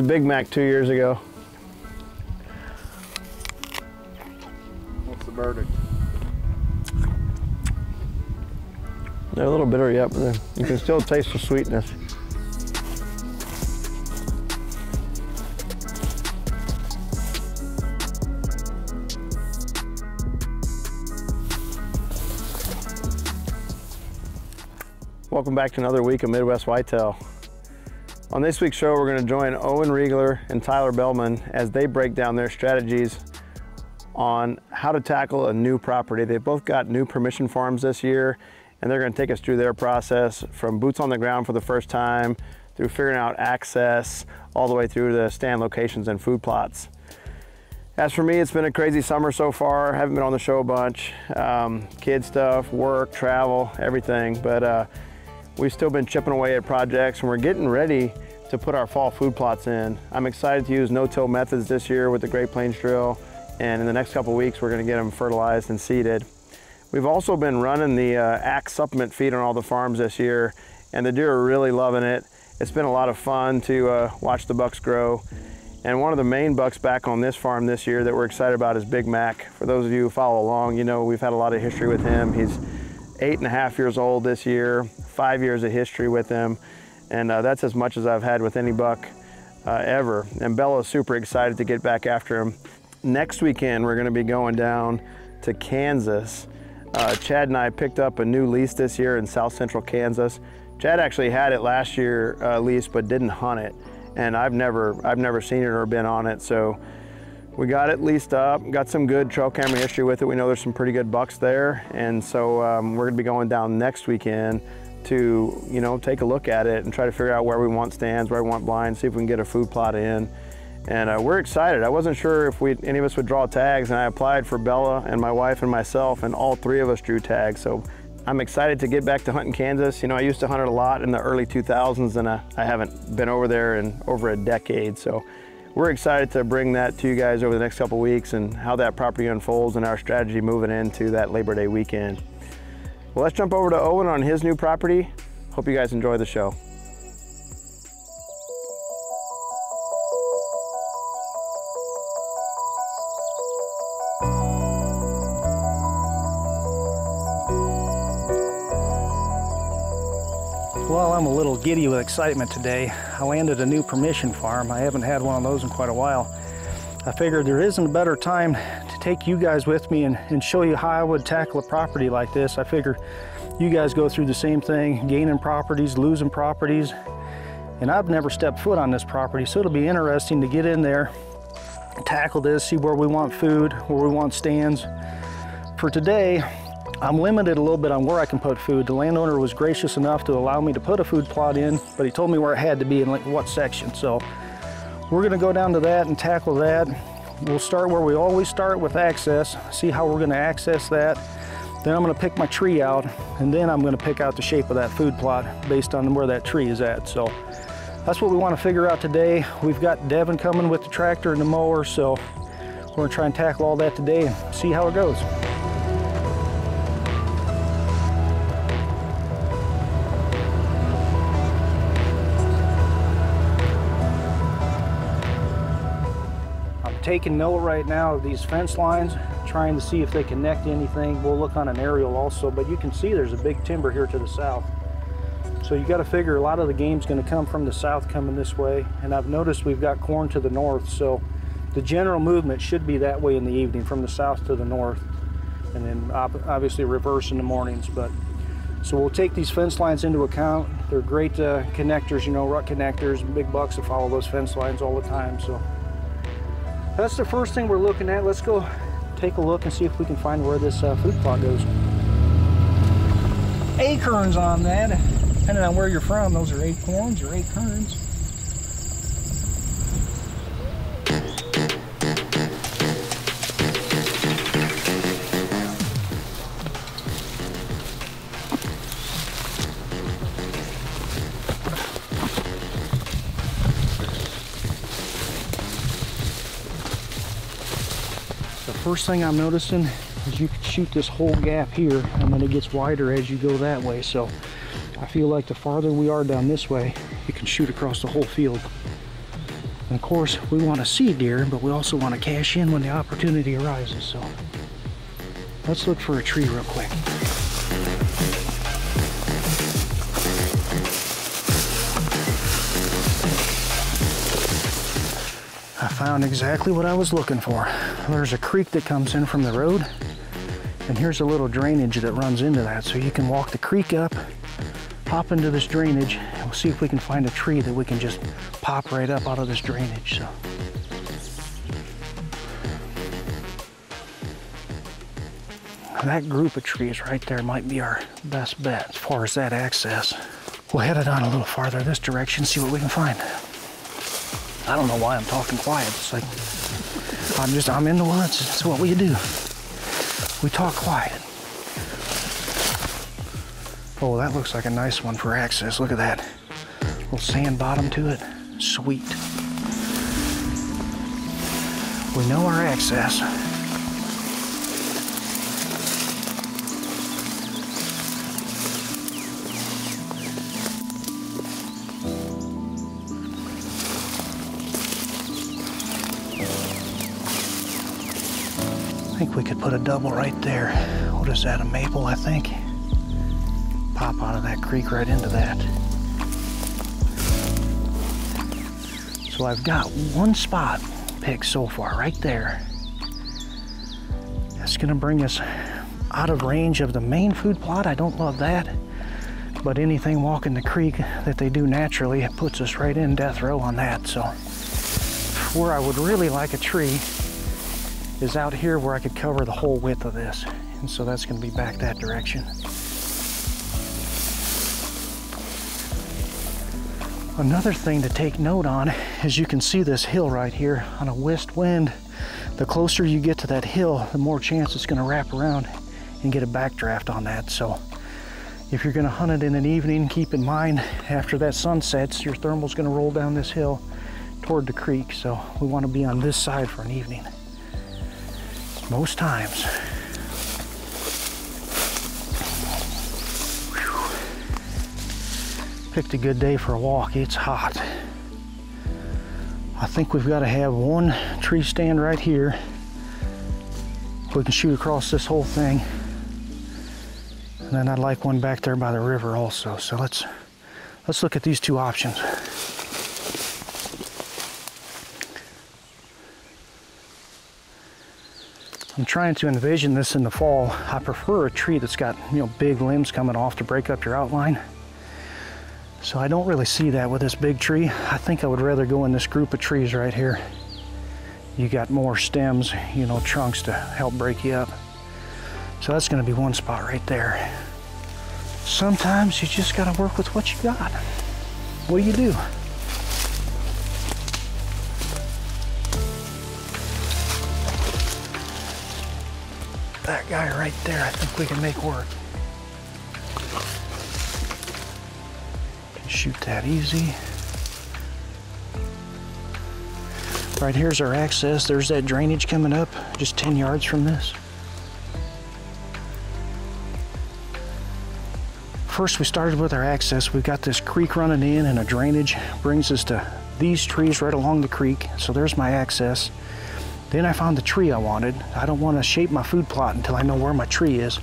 is Big Mac 2 years ago. What's the verdict? They're a little bitter yet, but you can still taste the sweetness. Welcome back to another week of Midwest Whitetail. On this week's show, we're going to join Owen Reigler and Tyler Behlman as they break down their strategies on how to tackle a new property. They've both got new permission forms this year, and they're going to take us through their process from boots on the ground for the first time, through figuring out access, all the way through the stand locations and food plots. As for me, it's been a crazy summer so far. Haven't been on the show a bunch. Kid stuff, work, travel, everything. But we've still been chipping away at projects, and we're getting ready to put our fall food plots in. I'm excited to use no-till methods this year with the Great Plains drill, and in the next couple of weeks, we're gonna get them fertilized and seeded. We've also been running the Axe supplement feed on all the farms this year, and the deer are really loving it. It's been a lot of fun to watch the bucks grow. And one of the main bucks back on this farm this year that we're excited about is Big Mac. For those of you who follow along, you know we've had a lot of history with him. He's 8.5 years old this year, 5 years of history with him, and that's as much as I've had with any buck ever. And Bella's super excited to get back after him. Next weekend, we're gonna be going down to Kansas. Chad and I picked up a new lease this year in South Central Kansas. Chad actually had it last year leased, but didn't hunt it. And I've never seen it or been on it. So we got it leased up, got some good trail camera history with it. We know there's some pretty good bucks there. And so we're gonna be going down next weekend to, you know, take a look at it and try to figure out where we want stands, where we want blinds, see if we can get a food plot in. And we're excited. I wasn't sure if any of us would draw tags, and I applied for Bella and my wife and myself, and all three of us drew tags. So I'm excited to get back to hunting Kansas. You know, I used to hunt it a lot in the early 2000s, and I haven't been over there in over a decade. So we're excited to bring that to you guys over the next couple of weeks and how that property unfolds and our strategy moving into that Labor Day weekend. Well, let's jump over to Owen on his new property. Hope you guys enjoy the show. Well, I'm a little giddy with excitement today. I landed a new permission farm. I haven't had one of those in quite a while. I figured there isn't a better time to take you guys with me and show you how I would tackle a property like this. I figure you guys go through the same thing, gaining properties, losing properties, and I've never stepped foot on this property, so it'll be interesting to get in there, tackle this, see where we want food, where we want stands. For today, I'm limited a little bit on where I can put food. The landowner was gracious enough to allow me to put a food plot in, but he told me where it had to be and like what section. So we're gonna go down to that and tackle that. We'll start where we always start with access, see how we're gonna access that. Then I'm gonna pick my tree out, and then I'm gonna pick out the shape of that food plot based on where that tree is at. So that's what we wanna figure out today. We've got Devin coming with the tractor and the mower, so we're gonna try and tackle all that today and see how it goes. Taking note right now of these fence lines, trying to see if they connect to anything. We'll look on an aerial also, but you can see there's a big timber here to the south. So you got to figure a lot of the game's going to come from the south coming this way, and I've noticed we've got corn to the north, so the general movement should be that way in the evening, from the south to the north, and then obviously reverse in the mornings. But so we'll take these fence lines into account. They're great connectors, you know, rut connectors, big bucks that follow those fence lines all the time. So that's the first thing we're looking at. Let's go take a look and see if we can find where this food plot goes. Acorns on that. Depending on where you're from, those are acorns or acorns. First thing I'm noticing is you can shoot this whole gap here, and then it gets wider as you go that way. So I feel like the farther we are down this way, you can shoot across the whole field. And of course, we want to see deer, but we also want to cash in when the opportunity arises. So let's look for a tree real quick. I found exactly what I was looking for. There's a creek that comes in from the road, and here's a little drainage that runs into that. So you can walk the creek up, hop into this drainage, and we'll see if we can find a tree that we can just pop right up out of this drainage. So that group of trees right there might be our best bet as far as that access. We'll head it on a little farther this direction, see what we can find. I don't know why I'm talking quiet. It's like, I'm in the woods. It's what we do. We talk quiet. Oh, that looks like a nice one for access. Look at that. Little sand bottom to it. Sweet. We know our access. I think we could put a double right there. What is that, a maple, I think? Pop out of that creek right into that. So I've got one spot picked so far, right there. That's gonna bring us out of range of the main food plot. I don't love that. But anything walking the creek that they do naturally, it puts us right in death row on that. So where I would really like a tree is out here where I could cover the whole width of this. And so that's gonna be back that direction. Another thing to take note on is you can see this hill right here. On a west wind, the closer you get to that hill, the more chance it's gonna wrap around and get a backdraft on that. So if you're gonna hunt it in an evening, keep in mind after that sun sets, your thermal's gonna roll down this hill toward the creek. So we wanna be on this side for an evening. Most times. Whew. Picked a good day for a walk. It's hot. I think we've got to have one tree stand right here. We can shoot across this whole thing. And then I'd like one back there by the river also. So let's look at these two options. I'm trying to envision this in the fall. I prefer a tree that's got, big limbs coming off to break up your outline. So I don't really see that with this big tree. I think I would rather go in this group of trees right here. You got more stems, trunks to help break you up. So that's gonna be one spot right there. Sometimes you just gotta work with what you got. What do you do? That guy right there, I think we can make work. Can shoot that easy. Right here's our access. There's that drainage coming up, just 10 yards from this. First we started with our access. We've got this creek running in and a drainage brings us to these trees right along the creek. So there's my access. Then I found the tree I wanted. I don't want to shape my food plot until I know where my tree is,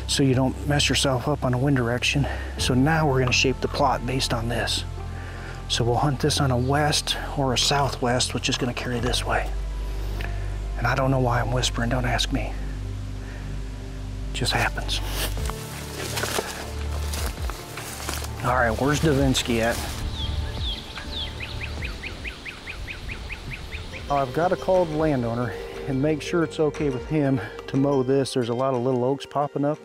so you don't mess yourself up on a wind direction. So now we're going to shape the plot based on this. So we'll hunt this on a west or a southwest, which is going to carry this way. And I don't know why I'm whispering, don't ask me. It just happens. All right, where's Davinsky at? I've got to call the landowner and make sure it's okay with him to mow this. There's a lot of little oaks popping up,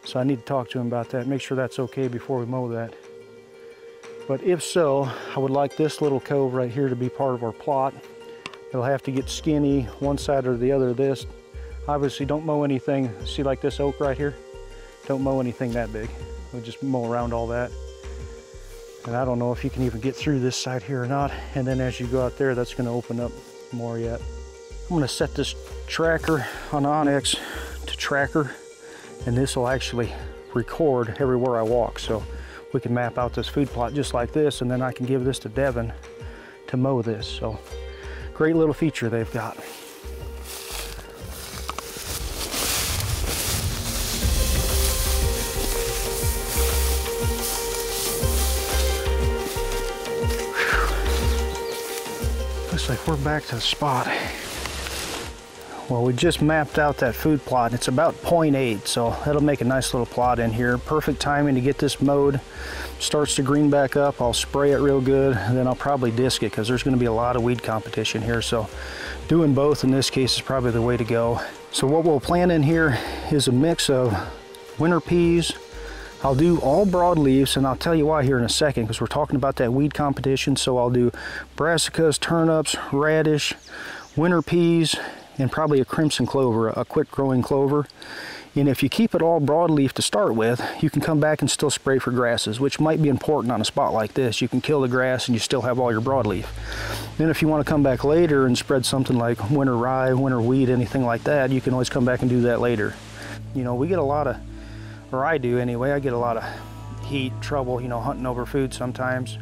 so I need to talk to him about that, make sure that's okay before we mow that. But if so, I would like this little cove right here to be part of our plot. It'll have to get skinny one side or the other of this. Obviously don't mow anything, see like this oak right here? Don't mow anything that big. We'll just mow around all that. And I don't know if you can even get through this side here or not. And then as you go out there, that's gonna open up more yet. I'm gonna set this tracker on Onyx to tracker, and this will actually record everywhere I walk. So we can map out this food plot just like this, and then I can give this to Devin to mow this. So great little feature they've got. Looks like we're back to the spot. Well, we just mapped out that food plot. It's about 0.8, so that'll make a nice little plot in here. Perfect timing to get this mowed. Starts to green back up, I'll spray it real good, and then I'll probably disc it because there's going to be a lot of weed competition here. So doing both in this case is probably the way to go. So what we'll plant in here is a mix of winter peas. I'll do all broadleaves, and I'll tell you why here in a second, because we're talking about that weed competition. So I'll do brassicas, turnips, radish, winter peas, and probably a crimson clover, a quick growing clover. And if you keep it all broadleaf to start with, you can come back and still spray for grasses, which might be important on a spot like this. You can kill the grass and you still have all your broadleaf. Then if you want to come back later and spread something like winter rye, winter wheat, anything like that, you can always come back and do that later. You know, we get a lot of, or I do anyway, I get a lot of heat, trouble, you know, hunting over food sometimes.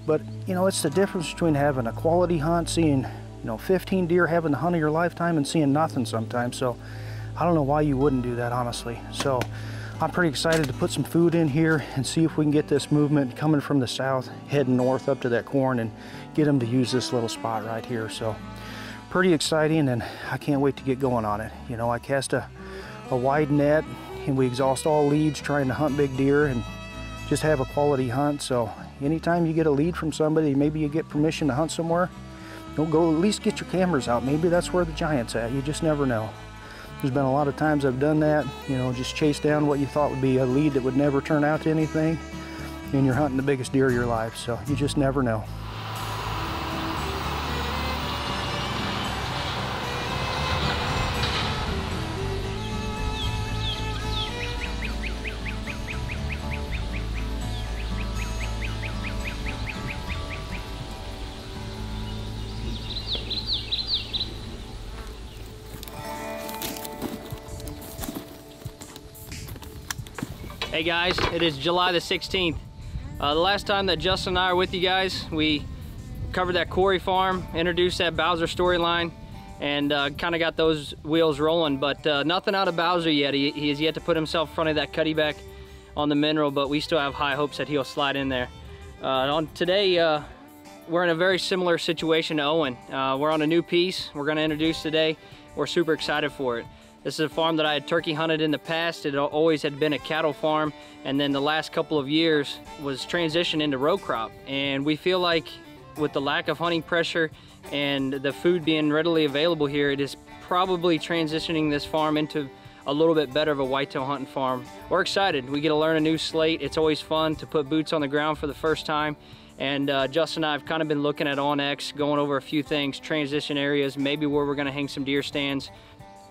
But, you know, it's the difference between having a quality hunt, seeing, you know, 15 deer, having the hunt of your lifetime, and seeing nothing sometimes. So I don't know why you wouldn't do that, honestly. So I'm pretty excited to put some food in here and see if we can get this movement coming from the south, heading north up to that corn, and get them to use this little spot right here. So pretty exciting, and I can't wait to get going on it. You know, I cast a wide net, and we exhaust all leads trying to hunt big deer and just have a quality hunt. So anytime you get a lead from somebody, maybe you get permission to hunt somewhere, don't go, at least get your cameras out. Maybe that's where the giant's at. You just never know. There's been a lot of times I've done that, you know, just chase down what you thought would be a lead that would never turn out to anything, and you're hunting the biggest deer of your life. So you just never know. Hey guys, it is July the 16th. The last time that Justin and I are with you guys, we covered that quarry farm, introduced that Bowser storyline, and kind of got those wheels rolling, but nothing out of Bowser yet. He has yet to put himself in front of that cutty back on the mineral, but we still have high hopes that he'll slide in there. Today, we're in a very similar situation to Owen. We're on a new piece we're gonna introduce today. We're super excited for it. This is a farm that I had turkey hunted in the past. It always had been a cattle farm, and then the last couple of years was transitioned into row crop. And we feel like with the lack of hunting pressure and the food being readily available here, it is probably transitioning this farm into a little bit better of a whitetail hunting farm. We're excited. We get to learn a new slate. It's always fun to put boots on the ground for the first time. And Justin and I have kind of been looking at OnX, going over a few things, transition areas, maybe where we're gonna hang some deer stands.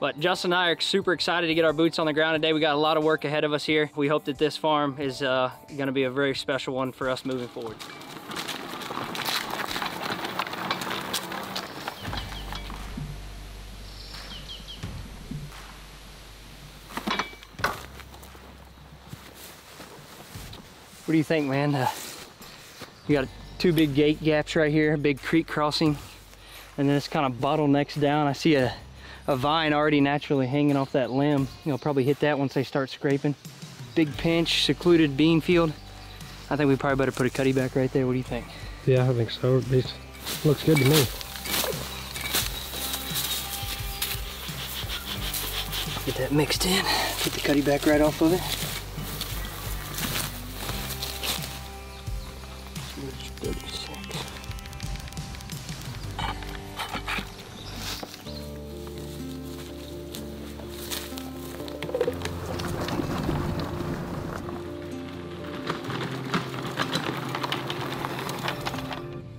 But Justin and I are super excited to get our boots on the ground today. We got a lot of work ahead of us here. We hope that this farm is gonna be a very special one for us moving forward. What do you think, man? You got two big gate gaps right here, a big creek crossing, and then this kind of bottlenecks down. I see a vine already naturally hanging off that limb. You'll probably hit that once they start scraping. Big pinch, secluded bean field. I think we probably better put a cutty back right there. What do you think? Yeah, I think so. At least looks good to me. Get that mixed in. Get the cutty back right off of it.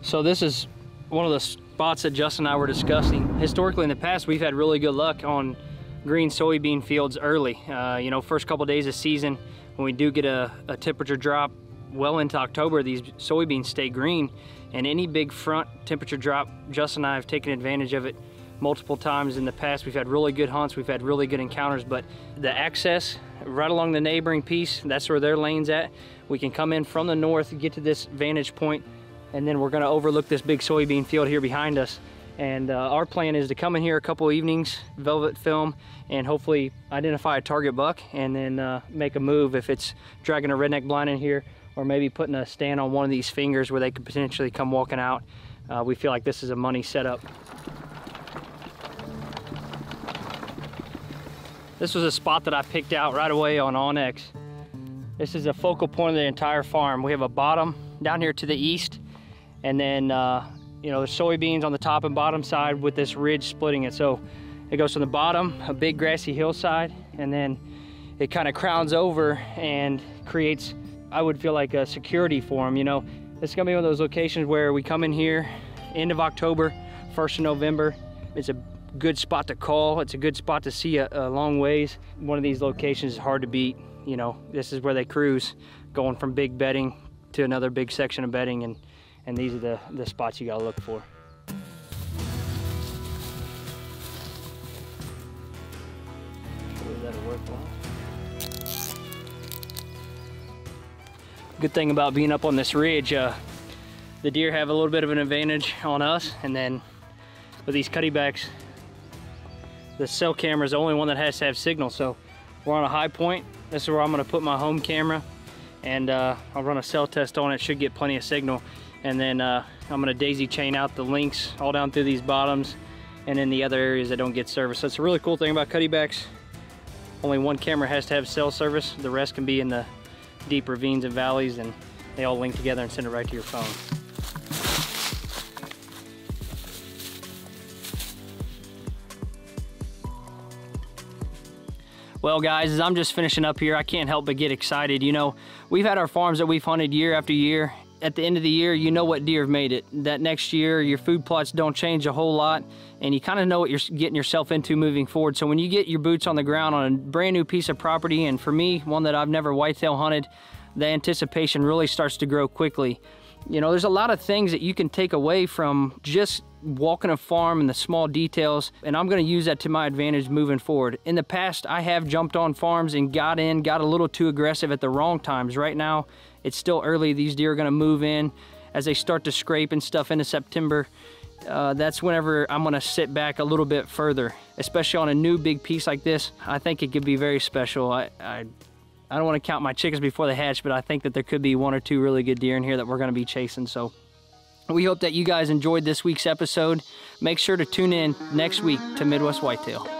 So this is one of the spots that Justin and I were discussing. Historically in the past, we've had really good luck on green soybean fields early. You know, first couple of days of season, when we do get a temperature drop well into October, these soybeans stay green. And any big front temperature drop, Justin and I have taken advantage of it multiple times in the past. We've had really good hunts, we've had really good encounters, but the access right along the neighboring piece, that's where their lane's at. We can come in from the north, get to this vantage point, and then we're gonna overlook this big soybean field here behind us. And our plan is to come in here a couple evenings, velvet film, and hopefully identify a target buck, and then make a move if it's dragging a redneck blind in here, or maybe putting a stand on one of these fingers where they could potentially come walking out. We feel like this is a money setup. This was a spot that I picked out right away on Onyx. This is a focal point of the entire farm. We have a bottom down here to the east, and then you know, the soybeans on the top and bottom side with this ridge splitting it. So it goes from the bottom, a big grassy hillside, and then it kind of crowns over and creates, I would feel like, a security for them. You know, it's gonna be one of those locations where we come in here end of October, 1st of November. It's a good spot to call. It's a good spot to see a long ways. One of these locations is hard to beat. You know, this is where they cruise, going from big bedding to another big section of bedding, and these are the spots you gotta look for. That'll work well. Good thing about being up on this ridge, the deer have a little bit of an advantage on us, and then with these cuttybacks, the cell camera is the only one that has to have signal. So we're on a high point. This is where I'm gonna put my home camera, and I'll run a cell test on it. Should get plenty of signal. And then I'm gonna daisy chain out the links all down through these bottoms and in the other areas that don't get service. So it's a really cool thing about cuttybacks. Only one camera has to have cell service. The rest can be in the deep ravines and valleys, and they all link together and send it right to your phone. Well guys, as I'm just finishing up here, I can't help but get excited. You know, we've had our farms that we've hunted year after year. At the end of the year, you know what deer have made it. That next year, your food plots don't change a whole lot, and you kind of know what you're getting yourself into moving forward. So when you get your boots on the ground on a brand new piece of property, and for me, one that I've never whitetail hunted, the anticipation really starts to grow quickly. You know, there's a lot of things that you can take away from just walking a farm and the small details, and I'm gonna use that to my advantage moving forward. In the past, I have jumped on farms and got a little too aggressive at the wrong times. Right now, it's still early. These deer are gonna move in as they start to scrape and stuff into September. That's whenever I'm gonna sit back a little bit further, especially on a new big piece like this. I think it could be very special. I don't wanna count my chickens before they hatch, but I think that there could be 1 or 2 really good deer in here that we're gonna be chasing. So we hope that you guys enjoyed this week's episode. Make sure to tune in next week to Midwest Whitetail.